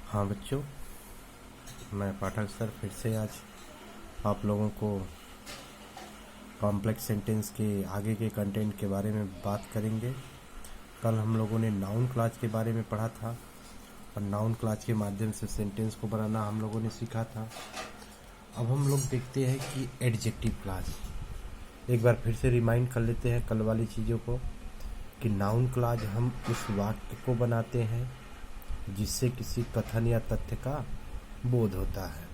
हाँ बच्चों, मैं पाठक सर फिर से आज आप लोगों को कॉम्प्लेक्स सेंटेंस के आगे के कंटेंट के बारे में बात करेंगे। कल हम लोगों ने नाउन क्लॉज के बारे में पढ़ा था और नाउन क्लॉज के माध्यम से सेंटेंस को बनाना हम लोगों ने सीखा था। अब हम लोग देखते हैं कि एडजेक्टिव क्लॉज, एक बार फिर से रिमाइंड कर लेते हैं कल वाली चीज़ों को कि नाउन क्लॉज हम उस वाक्य को बनाते हैं जिससे किसी कथन या तथ्य का बोध होता है।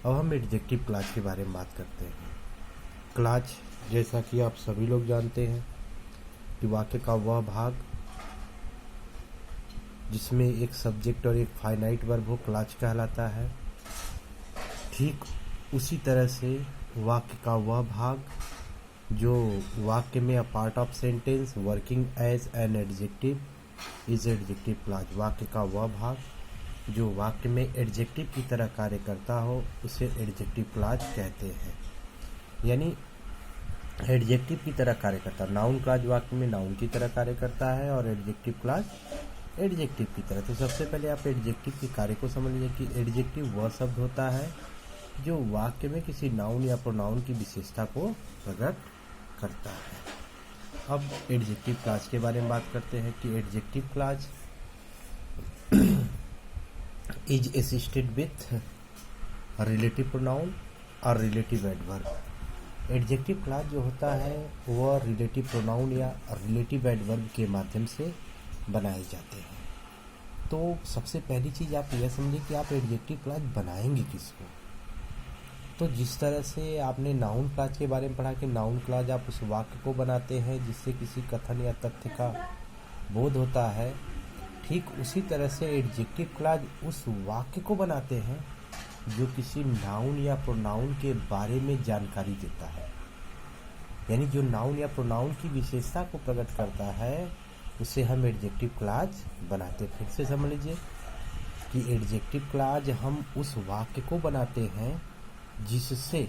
अब हम एडजेक्टिव क्लॉज के बारे में बात करते हैं। क्लॉज, जैसा कि आप सभी लोग जानते हैं कि वाक्य का वह भाग जिसमें एक सब्जेक्ट और एक फाइनाइट वर्ब हो क्लॉज कहलाता है। ठीक उसी तरह से वाक्य का वह भाग जो वाक्य में a part of sentence working as an adjective is adjective clause. वाक्य का वह भाग जो वाक्य में एडजेक्टिव की तरह कार्य करता हो उसे एडजेक्टिव क्लॉज कहते हैं। यानी एडजेक्टिव की तरह कार्य करता है। नाउन क्लॉज वाक्य में नाउन की तरह कार्य करता है और एडजेक्टिव क्लॉज एडजेक्टिव की तरह। तो सबसे पहले आप एडजेक्टिव के कार्य को समझ लीजिए कि एडजेक्टिव वह शब्द होता है जो वाक्य में किसी नाउन या प्रोनाउन की विशेषता को प्रकट करता है। अब एडजेक्टिव क्लॉज के बारे में बात करते हैं कि adjective clause is assisted with relative pronoun और रिलेटिव एडवर्ब। एडजेक्टिव क्लॉज जो होता है वह रिलेटिव प्रोनाउन या रिलेटिव एडवर्ब के माध्यम से बनाए जाते हैं। तो सबसे पहली चीज़ आप यह समझिए कि आप एडजेक्टिव क्लॉज बनाएंगे किसको। तो जिस तरह से आपने नाउन क्लॉज के बारे में पढ़ा कि नाउन क्लॉज आप उस वाक्य को बनाते हैं जिससे किसी कथन या तथ्य का बोध होता है, ठीक उसी तरह से एडजेक्टिव क्लॉज उस वाक्य को बनाते हैं जो किसी नाउन या प्रोनाउन के बारे में जानकारी देता है। यानी जो नाउन या प्रोनाउन की विशेषता को प्रकट करता है उसे हम एडजेक्टिव क्लॉज बनाते हैं। फिर से समझ लीजिए कि एडजेक्टिव क्लॉज हम उस वाक्य को बनाते हैं जिससे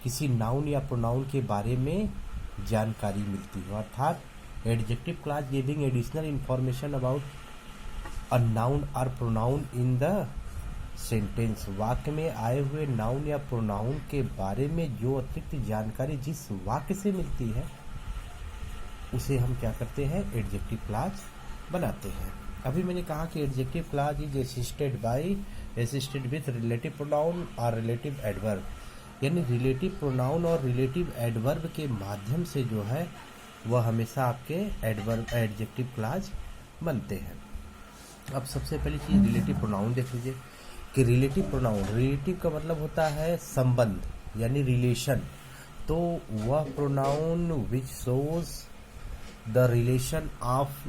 किसी नाउन या प्रोनाउन के बारे में जानकारी मिलती है। अर्थात adjective clause giving additional information about a noun और प्रोनाउन इन द सेंटेंस। वाक्य में आए हुए नाउन या प्रोनाउन के बारे में जो अतिरिक्त जानकारी जिस वाक्य से मिलती है उसे हम क्या करते हैं, एडजेक्टिव क्लॉज बनाते हैं। अभी मैंने कहा कि adjective clause is assisted with relative pronoun और रिलेटिव एडवर्ब। यानी रिलेटिव प्रोनाउन और रिलेटिव एडवर्ब के माध्यम से जो है वह हमेशा आपके एडजेक्टिव क्लॉज बनते हैं। अब सबसे पहली चीज़ रिलेटिव प्रोनाउन देख लीजिए कि रिलेटिव प्रोनाउन, रिलेटिव का मतलब होता है संबंध यानी रिलेशन। तो वह pronoun which shows the relation of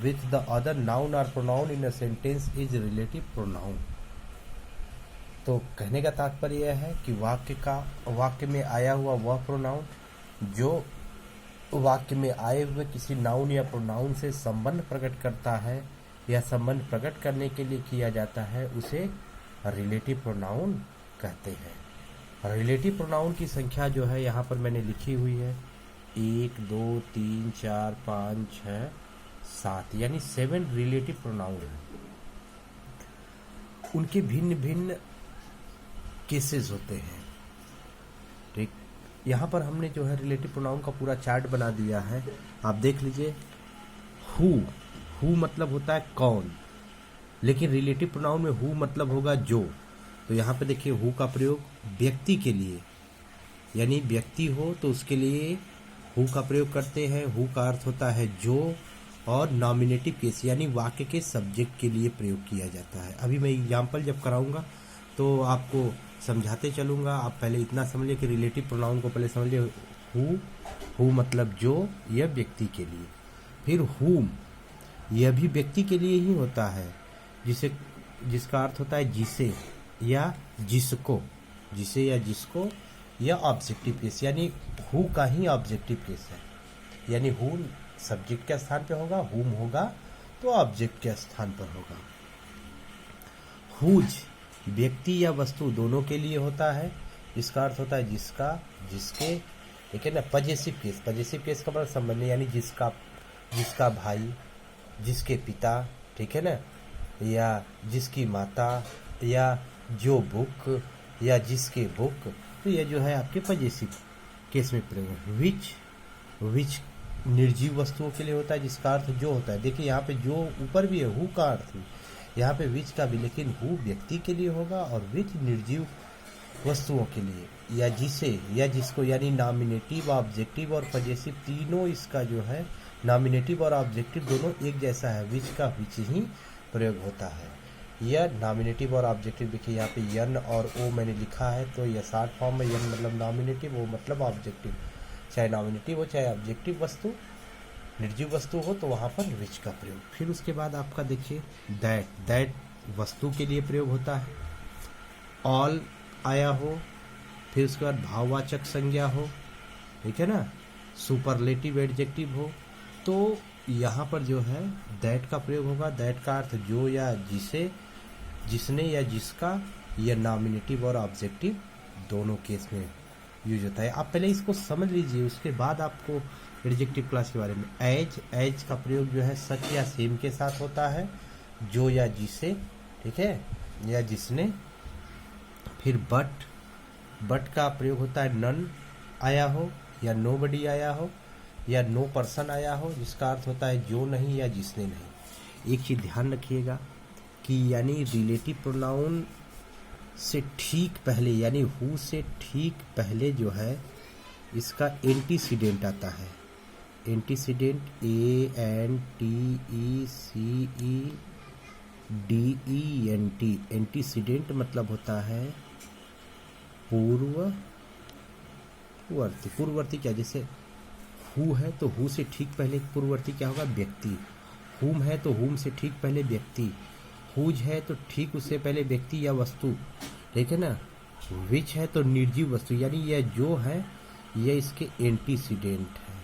with the other noun or pronoun in a sentence is relative pronoun। तो कहने का तात्पर्य यह है कि वाक्य में आया हुआ वह प्रोनाउन जो वाक्य में आए हुए किसी नाउन या प्रोनाउन से संबंध प्रकट करता है या संबंध प्रकट करने के लिए किया जाता है उसे रिलेटिव प्रोनाउन कहते हैं। रिलेटिव प्रोनाउन की संख्या जो है यहाँ पर मैंने लिखी हुई है 1 2 3 4 5 6 7, यानी 7 रिलेटिव प्रोनाउन हैं। उनके भिन्न भिन्न केसेस होते हैं। ठीक, यहाँ पर हमने जो है रिलेटिव प्रोनाउन का पूरा चार्ट बना दिया है। आप देख लीजिए, हु मतलब होता है कौन, लेकिन रिलेटिव प्रोनाउन में हु मतलब होगा जो। तो यहाँ पे देखिए हु का प्रयोग व्यक्ति के लिए, यानी व्यक्ति हो तो उसके लिए हु का प्रयोग करते हैं। हु का अर्थ होता है जो, और नॉमिनेटिव केस यानी वाक्य के सब्जेक्ट के लिए प्रयोग किया जाता है। अभी मैं एग्जाम्पल जब कराऊंगा तो आपको समझाते चलूंगा। आप पहले इतना समझिए कि रिलेटिव प्रोनाउन को पहले समझिए। हु मतलब जो, यह व्यक्ति के लिए। फिर हुम, यह भी व्यक्ति के लिए ही होता है, जिसका अर्थ होता है जिसे या जिसको, जिसे या जिसको, यह ऑब्जेक्टिव केस यानी हु का ही ऑब्जेक्टिव केस है। यानी हु सब्जेक्ट के स्थान पे होगा, हुम होगा तो ऑब्जेक्ट के स्थान पर होगा। हुज व्यक्ति या वस्तु दोनों के लिए होता है, इसका अर्थ होता है जिसका, जिसके। ठीक है ना। पजेसिव केस का मतलब संबंध यानी जिसका भाई, जिसके पिता, ठीक है ना, या जिसकी माता, या जो बुक, या जिसके बुक, तो यह जो है आपके पजेसिव केस में प्रयोग है। विच निर्जीव वस्तुओं के लिए होता है, जिसका अर्थ जो होता है। देखिए यहाँ पे जो ऊपर भी है हु का अर्थ, यहाँ पे विच का भी, लेकिन हु व्यक्ति के लिए होगा और विच निर्जीव वस्तुओं के लिए, या जिसे या जिसको, यानी नॉमिनेटिव, ऑब्जेक्टिव और पजेसिव तीनों इसका जो है, नॉमिनेटिव और ऑब्जेक्टिव दोनों एक जैसा है, विच का विच ही प्रयोग होता है। यह नॉमिनेटिव और ऑब्जेक्टिव, देखिए यहाँ पे यन और ओ मैंने लिखा है, तो यह शॉर्ट फॉर्म में, यन मतलब नॉमिनेटिव, ओ मतलब ऑब्जेक्टिव, चाहे नॉमिनेटिव हो चाहे ऑब्जेक्टिव वस्तु, निर्जीव वस्तु हो, तो वहाँ पर विच का प्रयोग। फिर उसके बाद आपका देखिए दैट वस्तु के लिए प्रयोग होता है। ऑल आया हो, फिर उसके बाद भाववाचक संज्ञा हो, ठीक है ना, सुपरलेटिव एडजेक्टिव हो, तो यहाँ पर जो है दैट का प्रयोग होगा। दैट का अर्थ जो या जिसे, जिसने या जिसका, या नॉमिनेटिव और ऑब्जेक्टिव दोनों केस में यूज होता है। आप पहले इसको समझ लीजिए, उसके बाद आपको एडजेक्टिव क्लास के बारे में। एज का प्रयोग जो है सच या सेम के साथ होता है, जो या जिसे, ठीक है, या जिसने। फिर बट का प्रयोग होता है नन आया हो, या नोबडी आया हो, या नो पर्सन आया हो, जिसका अर्थ होता है जो नहीं या जिसने नहीं। एक चीज ध्यान रखिएगा कि यानी रिलेटिव प्रोनाउन से ठीक पहले, यानी हु से ठीक पहले जो है इसका एंटीसीडेंट आता है। एंटीसीडेंट ANTECEDENT, एंटीसीडेंट मतलब होता है पूर्ववर्ती। पूर्ववर्ती क्या, जैसे हु है तो हु से ठीक पहले पूर्ववर्ती क्या होगा, व्यक्ति। हुम है तो हुम से ठीक पहले व्यक्ति। हुज है तो ठीक उससे पहले व्यक्ति या वस्तु, ठीक है ना। विच है तो निर्जीव वस्तु, यानी यह जो है यह इसके एंटीसीडेंट है,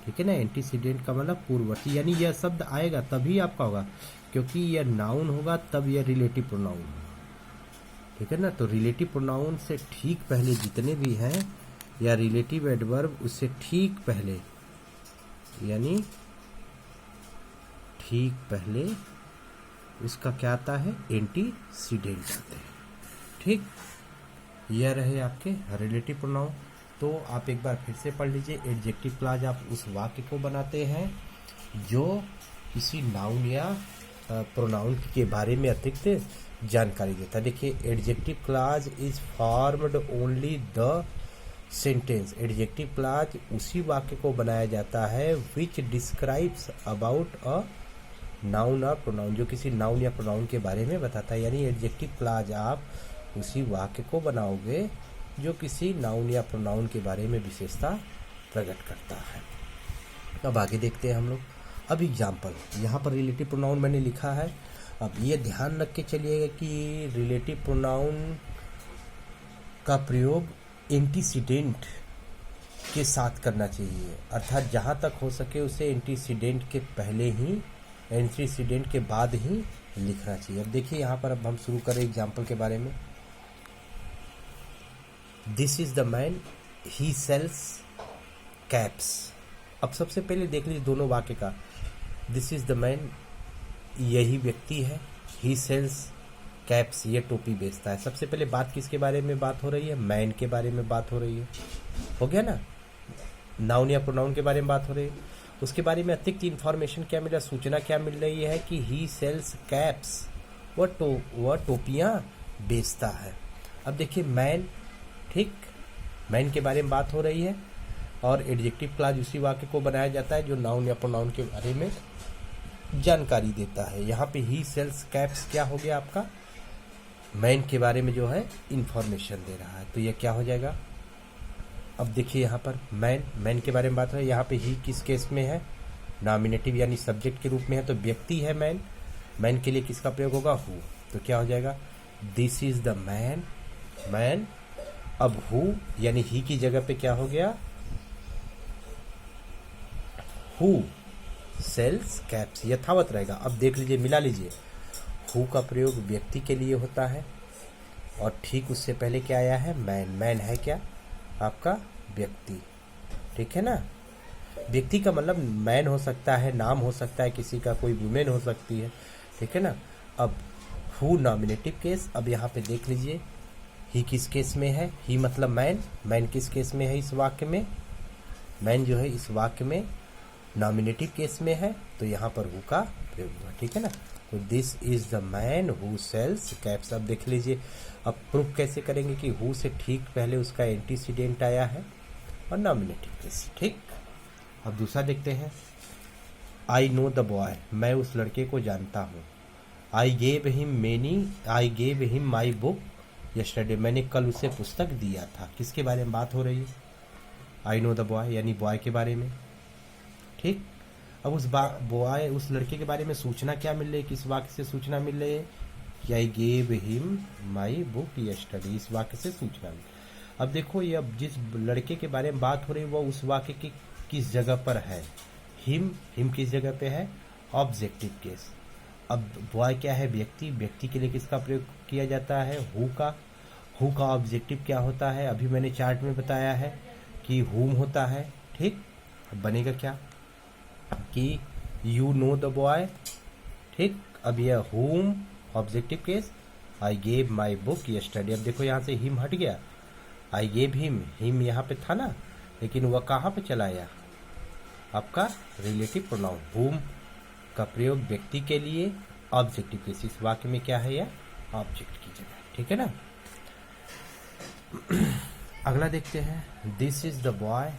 ठीक है ना। एंटीसीडेंट का मतलब पूर्ववर्ती, यानी यह शब्द आएगा तभी आपका होगा, क्योंकि यह नाउन होगा तब यह रिलेटिव प्रोनाउन, ठीक है ना। तो रिलेटिव प्रोनाउन से ठीक पहले जितने भी हैं, या रिलेटिव एडवर्ब उससे ठीक पहले, यानी ठीक पहले उसका क्या आता है, एंटीसीडेंट आते हैं, ठीक। यह रहे आपके रिलेटिव प्रोनाउन। तो आप एक बार फिर से पढ़ लीजिए। एडजेक्टिव क्लॉज आप उस वाक्य को बनाते हैं जो किसी नाउन या प्रोनाउन के बारे में अतिरिक्त जानकारी देता है। देखिए, adjective clause is formed only the sentence. Adjective clause उसी वाक्य को बनाया जाता है which describes about a noun और प्रोनाउन, जो किसी नाउन या प्रोनाउन के बारे में बताता है। यानी एडजेक्टिव क्लॉज आप उसी वाक्य को बनाओगे जो किसी नाउन या प्रोनाउन के बारे में विशेषता प्रकट करता है। अब आगे देखते हैं हम लोग। अब एग्जाम्पल, यहाँ पर रिलेटिव प्रोनाउन मैंने लिखा है। अब ये ध्यान रख के चलिएगा कि रिलेटिव प्रोनाउन का प्रयोग एंटीसीडेंट के साथ करना चाहिए, अर्थात जहाँ तक हो सके उसे एंटीसीडेंट के पहले ही, एंटीसीडेंट के बाद ही लिखना चाहिए। अब देखिए यहाँ पर, अब हम शुरू करें एग्जाम्पल के बारे में। This is the man he sells caps. अब सबसे पहले देख लीजिए दोनों वाक्य का। दिस इज द मैन, यही व्यक्ति है। ही सेल्स कैप्स, ये टोपी बेचता है। सबसे पहले बात किसके बारे में बात हो रही है, मैन के बारे में बात हो रही है, हो गया ना। नाउन या प्रोनाउन के बारे में बात हो रही है। उसके बारे में अतिरिक्त इन्फॉर्मेशन क्या मिल रहा है, सूचना क्या मिल रही है कि ही सेल्स कैप्स, वह टोपियाँ बेचता है। अब देखिए मैन, ठीक, मैन के बारे में बात हो रही है और एडजेक्टिव क्लॉज उसी वाक्य को बनाया जाता है जो नाउन या प्रोनाउन के बारे में जानकारी देता है। यहाँ पे ही सेल्स कैप्स क्या हो गया आपका, मैन के बारे में जो है इंफॉर्मेशन दे रहा है। तो यह क्या हो जाएगा, अब देखिए यहाँ पर मैन के बारे में बात हो रही है। यहाँ पे ही किस केस में है, नॉमिनेटिव यानी सब्जेक्ट के रूप में है, तो व्यक्ति है मैन के लिए किसका प्रयोग होगा, हु। तो क्या हो जाएगा, दिस इज द मैन। अब हु यानी ही की जगह पे क्या हो गया, हु सेल्स कैप्स, यथावत रहेगा। अब देख लीजिए, मिला लीजिए। हु का प्रयोग व्यक्ति के लिए होता है और ठीक उससे पहले क्या आया है, मैन है क्या, आपका व्यक्ति, ठीक है ना। व्यक्ति का मतलब मैन हो सकता है, नाम हो सकता है किसी का, कोई वुमेन हो सकती है, ठीक है ना। अब हु नॉमिनेटिव केस, अब यहाँ पे देख लीजिए ही किस केस में है, ही मतलब मैन, मैन किस केस में है इस वाक्य में, मैन जो है इस वाक्य में नॉमिनेटिव केस में है, तो यहाँ पर हु का प्रयोग हुआ, ठीक है ना। तो this is the man who sells caps. अब देख लीजिए अब प्रूफ कैसे करेंगे कि हु से ठीक पहले उसका एंटीसीडेंट आया है और नॉमिनेटिव केस, ठीक। अब दूसरा देखते हैं, आई नो द बॉय, मैं उस लड़के को जानता हूँ। I gave him my book yesterday, मैंने कल उसे पुस्तक दिया था। किसके बारे में बात हो रही है? आई नो द बॉय, यानी बॉय के बारे में, ठीक। अब उस बॉय, उस लड़के के बारे में सूचना क्या मिल रही है? किस वाक्य से सूचना मिल रही है? I gave him my book yesterday, इस वाक्य से सूचना मिल। अब देखो ये, अब जिस लड़के के बारे में बात हो रही है वो उस वाक्य की किस जगह पर है? हिम किस जगह पे है? Objective case. अब बॉय क्या है? व्यक्ति, व्यक्ति के लिए किसका प्रयोग किया जाता है? हु का ऑब्जेक्टिव क्या होता है? अभी मैंने चार्ट में बताया है कि हुम होता है, ठीक। अब बनेगा क्या कि यू नो द बॉय, ठीक। अब यह हुम objective case, I gave my book yesterday. अब देखो यहाँ से हिम हट गया, आई गेव हिम यहाँ पे था ना, लेकिन वह कहाँ पे चला गया? आपका रिलेटिव प्रोनाउन हुम का प्रयोग व्यक्ति के लिए, ऑब्जेक्टिव केस। इस वाक्य में क्या है? यह ऑब्जेक्ट की जगह, ठीक है ना। अगला देखते हैं, this is the boy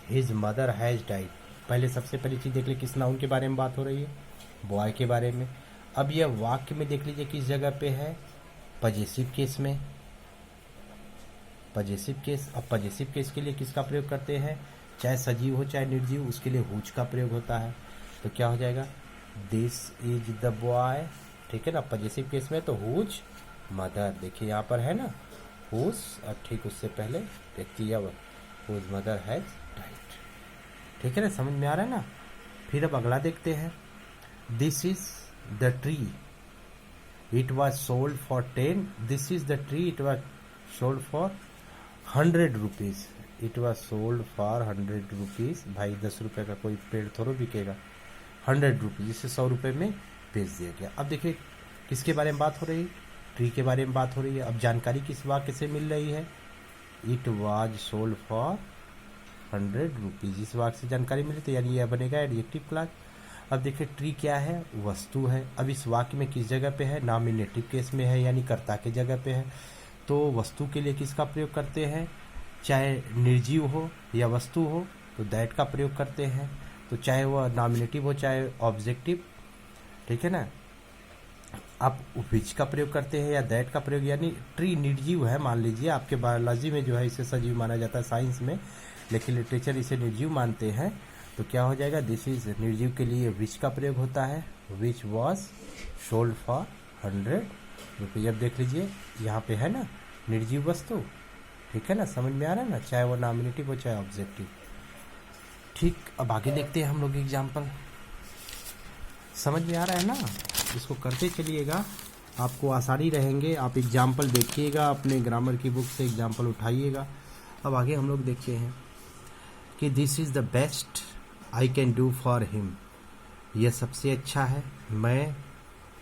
his mother has died. पहले सबसे पहली चीज देख लीजिए किस नाउन के बारे में बात हो रही है? बॉय के बारे में। अब यह वाक्य में देख लीजिए किस जगह पे है? पजेसिव केस में, पजेसिव केस। अब पजेसिव केस के लिए किसका प्रयोग करते हैं? चाहे सजीव हो चाहे निर्जीव, उसके लिए हुज का प्रयोग होता है। तो क्या हो जाएगा? दिस इज द बॉय, ठीक है ना। पजेसिव केस में तो हुज मदर, देखिए यहाँ पर है ना हुज, और ठीक उससे पहले व्यक्ति या हुज मदर हैज डाइड, ठीक है ना। समझ में आ रहा है ना। फिर अब अगला देखते हैं, this is the tree it was sold for 10, this is the tree it was sold for 100 rupees, it was sold for 100 rupees. भाई 10 रुपये का कोई पेड़ थोड़ा बिकेगा, 100 रुपीज, जिससे 100 रुपये में बेच दिया गया। अब देखिए किसके बारे में बात हो रही है? ट्री के बारे में बात हो रही है। अब जानकारी किस वाक्य से मिल रही है? It was sold for 100 rupees, इस वाक्य से जानकारी मिली, तो यानी यह बनेगा एडजेक्टिव क्लॉज। अब देखिए ट्री क्या है? वस्तु है। अब इस वाक्य में किस जगह पे है? नॉमिनेटिव केस में है, यानी कर्ता के जगह पे है। तो वस्तु के लिए किसका प्रयोग करते हैं? चाहे निर्जीव हो या वस्तु हो तो दैट का प्रयोग करते हैं। तो चाहे वह नॉमिनेटिव हो चाहे ऑब्जेक्टिव, ठीक है ना। आप विच का प्रयोग करते हैं या दैट का प्रयोग, यानी ट्री निर्जीव है मान लीजिए, आपके बायोलॉजी में जो है इसे सजीव माना जाता है, साइंस में, लेकिन लिटरेचर इसे निर्जीव मानते हैं। तो क्या हो जाएगा? दिस इज निर्जीव के लिए विच का प्रयोग होता है, which was sold for 100 rupees. अब देख लीजिए यहाँ पे है ना निर्जीव वस्तु, ठीक है ना। समझ में आ रहा है ना, चाहे वो नॉमिनेटिव हो चाहे ऑब्जेक्टिव, ठीक। अब आगे देखते हैं हम लोग एग्जाम्पल। समझ में आ रहा है ना, इसको करते चलिएगा, आपको आसानी रहेंगे। आप एग्जाम्पल देखिएगा, अपने ग्रामर की बुक से एग्जाम्पल उठाइएगा। अब आगे हम लोग देखते हैं कि this is the best I can do for him, यह सबसे अच्छा है, मैं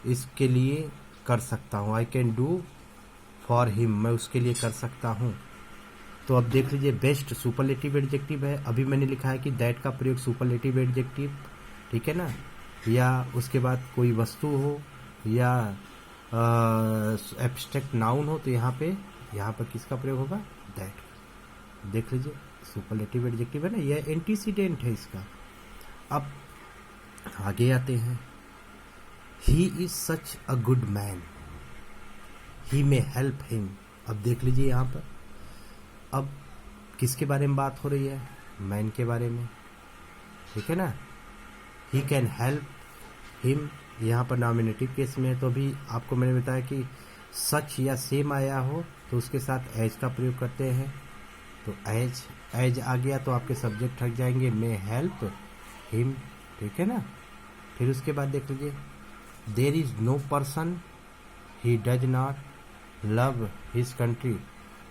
इसके लिए कर सकता हूँ। I can do for him, मैं उसके लिए कर सकता हूँ। तो अब देख लीजिए बेस्ट सुपरलेटिव एडजेक्टिव है। अभी मैंने लिखा है कि दैट का प्रयोग सुपरलेटिव एडजेक्टिव, ठीक है ना, या उसके बाद कोई वस्तु हो या एब्स्ट्रैक्ट नाउन हो, तो यहाँ पर किसका प्रयोग होगा? दैट। देख लीजिए सुपरलेटिव एडजेक्टिव है ना, यह एंटीसीडेंट है इसका। अब आगे आते हैं, he is such a good man, he may help him. अब देख लीजिए यहाँ पर, अब किसके बारे में बात हो रही है? मैन के बारे में, ठीक है ना। ही कैन हेल्प हिम, यहाँ पर नॉमिनेटिव केस में है, तो भी आपको मैंने बताया कि सच या सेम आया हो तो उसके साथ एज का प्रयोग करते हैं। तो एज आ गया तो आपके सब्जेक्ट हट जाएंगे, मे हेल्प हिम, ठीक है ना। फिर उसके बाद देख लीजिए, there is no person he does not love his country.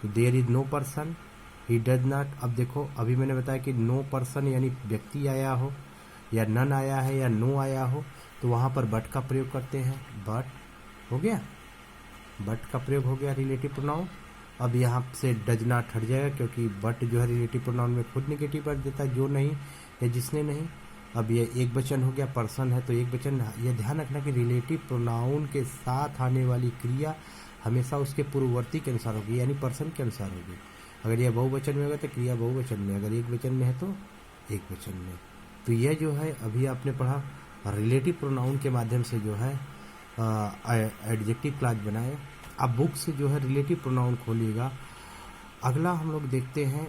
There is no person, he does not. अब देखो अभी मैंने बताया कि नो पर्सन यानी व्यक्ति आया हो या नन आया है या नो आया हो तो वहाँ पर बट का प्रयोग करते हैं। बट हो गया, बट का प्रयोग हो गया रिलेटिव प्रोनाउन। अब यहाँ से डज नॉट हट जाएगा क्योंकि बट जो है रिलेटिव प्रोनाउन में खुद निगेटिव वर्ड देता है, जो नहीं या जिसने नहीं। अब ये एक वचन हो गया, पर्सन है तो एक वचन। ये ध्यान रखना कि रिलेटिव प्रोनाउन के साथ आने वाली क्रिया हमेशा उसके पूर्ववर्ती के अनुसार होगी, यानी पर्सन के अनुसार होगी। अगर यह बहुवचन में होगा तो क्रिया बहुवचन में, अगर एक वचन में है तो एक वचन में। तो यह जो है अभी आपने पढ़ा रिलेटिव प्रोनाउन के माध्यम से जो है एडजेक्टिव क्लॉज बनाए। अब बुक से जो है रिलेटिव प्रोनाउन खोलिएगा। अगला हम लोग देखते हैं